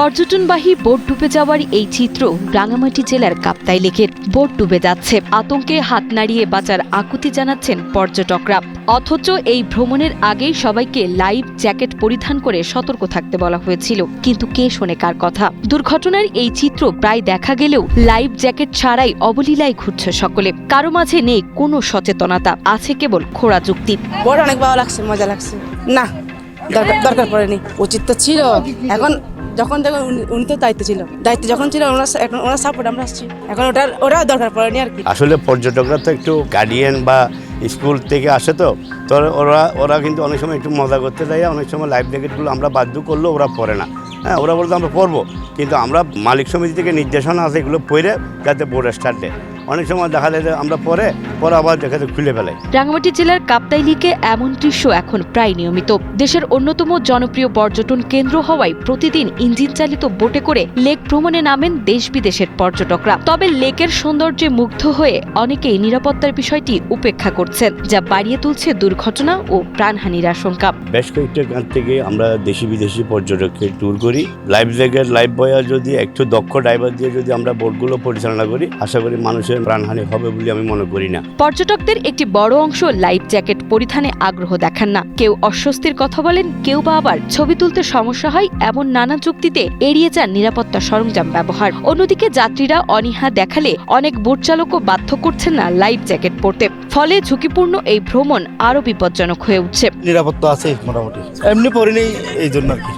পর্যটনবাহী boat ডুবে যাওয়ার এই চিত্র রাঙামাটি জেলার কাপ্তাই লেকের। বোট ডুবে যাচ্ছে, আতঙ্কে হাত নাড়িয়ে বাঁচার আকুতি জানাচ্ছেন পর্যটকরা। অথচ এই ভ্রমণের আগেই সবাইকে লাইফ জ্যাকেট পরিধান করে সতর্ক থাকতে বলা হয়েছিল, কিন্তু কে শোনে কার কথা। দুর্ঘটনার এই চিত্র প্রায় দেখা গেলেও লাইফ জ্যাকেট ছাড়াই অবলীলায় ঘুরছে সকলে। কারো মাঝে নেই কোনো সচেতনতা, আছে কেবল খোঁড়া যুক্তি। বড় অনেক ভালো লাগছে, মজা লাগছে। না, দরকার পড়েনি, উচিত তো ছিল। এখন যখন উনি তো দায়িত্ব যখন ছিল ওনার সাপোর্ট আমরা আসছি, এখন ওরা দরকার পড়েনি আর কি। আসলে পর্যটকরা তো একটু গার্ডিয়ান বা স্কুল থেকে আসে, তো ওরা কিন্তু অনেক সময় একটু মজা করতে দেয়। অনেক সময় লাইফ জ্যাকেটগুলো আমরা বাধ্য করলেও ওরা পরে না। হ্যাঁ, ওরা বলতে আমরা পরবো, কিন্তু আমরা মালিক সমিতি থেকে নির্দেশনা আছে এগুলো পরে যাতে বোর্ড স্টার্ট দেয়। অনেক সময় দেখা যায় যে আমরা পরে আবার দেখা যায় খুলে ফেলাই। রাঙ্গামাটি জেলার কাপ্তাই লেকে এমন দৃশ্য এখন প্রায় নিয়মিত। দেশের অন্যতম জনপ্রিয় পর্যটন কেন্দ্র হওয়ায় প্রতিদিন ইঞ্জিন চালিত বোটে করে লেক ভ্রমণে নামেন দেশ বিদেশের পর্যটকরা। তবে লেকের সৌন্দর্যে মুগ্ধ হয়ে অনেকেই নিরাপত্তার বিষয়টি উপেক্ষা করছেন, যা বাড়িয়ে তুলছে দুর্ঘটনা ও প্রাণহানির আশঙ্কা। বেশ কয়েকটা গান থেকে আমরা দেশি বিদেশি পর্যটককে ট্যুর করি। লাইফ জ্যাকেট, লাইফ বয়ার যদি একটু দক্ষ ড্রাইভার দিয়ে যদি আমরা বোটগুলো পরিচালনা করি, আশা করি মানুষের প্রাণহানি হবে বলে আমি মনে করি না। পর্যটকদের একটি বড় অংশ লাইফ জ্যাকেট পরিধানে আগ্রহ দেখান না। কেউ অস্বস্তির কথা বলেন, কেউ বা আবার ছবি তুলতে সমস্যা হয় এমন নানা যুক্তিতে এড়িয়ে যান নিরাপত্তা সরঞ্জাম ব্যবহার। অন্যদিকে যাত্রীরা অনীহা দেখালে অনেক বোট চালকও বাধ্য করছেন না লাইফ জ্যাকেট পরতে। ফলে ঝুঁকিপূর্ণ এই ভ্রমণ আরও বিপজ্জনক হয়ে উঠছে। নিরাপত্তা আছে মোটামুটি, এমনি পরিনি এই জন্য আর কি,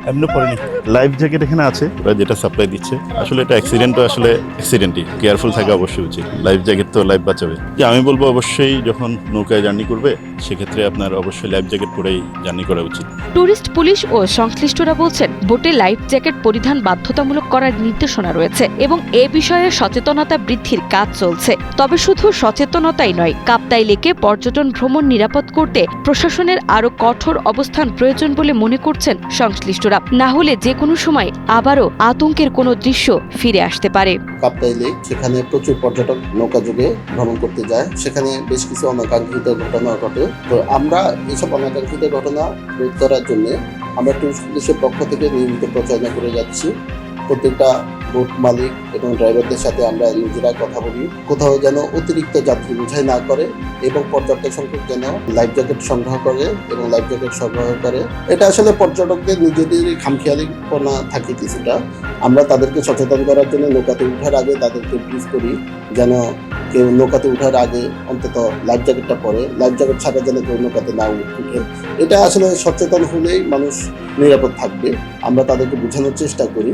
এমনি পরিনি। লাইফ জ্যাকেট এখানে আছে, ওরা যেটা সাপ্লাই দিচ্ছে। আসলে এটা অ্যাক্সিডেন্টই, কেয়ারফুল থাকা অবশ্যই উচিত। লাইফ জ্যাকেট তো লাইফ বাঁচাবে। যে আমি বলবো অবশ্যই যখন নৌকায় জার্নি করবে সেক্ষেত্রে আপনার অবশ্যই লাইফ জ্যাকেট পরেই জার্নি করা উচিত। ট্যুরিস্ট পুলিশ ও সংশ্লিষ্টরা বলছেন, বোটে লাইফ জ্যাকেট পরিধান বাধ্যতামূলক করার নির্দেশনা রয়েছে এবং এ বিষয়ে সচেতনতা বৃদ্ধির কাজ চলছে। তবে শুধু সচেতনতাই নয়, কাপ্তাই লেকে পর্যটন ভ্রমণ নিরাপদ করতে প্রশাসনের আরও কঠোর অবস্থান প্রয়োজন বলে মনে করছেন সংশ্লিষ্টরা। না হলে যে কোনো সময় আবারও আতঙ্কের কোনো দৃশ্য ফিরে আসতে পারে। কাপ্তাই লেক, সেখানে প্রচুর পর্যটক নৌকা যুগে ভ্রমণ করতে যায়, সেখানে বেশ কিছু অনাকাঙ্ক্ষিত ঘটনা ঘটে। তো আমরা এইসব অনাকাঙ্ক্ষিত ঘটনা রোধ করার জন্য আমরা টুরিস্ট পুলিশের পক্ষ থেকে নিয়মিত প্রচারণা করে যাচ্ছি। প্রত্যেকটা বোট মালিক এবং ড্রাইভারদের সাথে আমরা নিজেরা কথা বলি, কোথাও যেন অতিরিক্ত যাত্রী বোঝাই না করে এবং পর্যাপ্ত সংখ্যক যেন লাইফ জ্যাকেট সংগ্রহ করে এবং লাইফ জ্যাকেট সরবরাহ করে। এটা আসলে পর্যটকদের নিজেদেরই খামখেয়ালিপনা থাকে কিছুটা। আমরা তাদেরকে সচেতন করার জন্য নৌকাতে ওঠার আগে তাদেরকে ব্রিফ করি যেন কেউ নৌকাতে ওঠার আগে অন্তত লাইফ জ্যাকেটটা পরে, লাইফ জ্যাকেট ছাড়া যেন কেউ নৌকাতে না উঠে। এটা আসলে সচেতন হলেই মানুষ নিরাপদ থাকবে, আমরা তাদেরকে বোঝানোর চেষ্টা করি।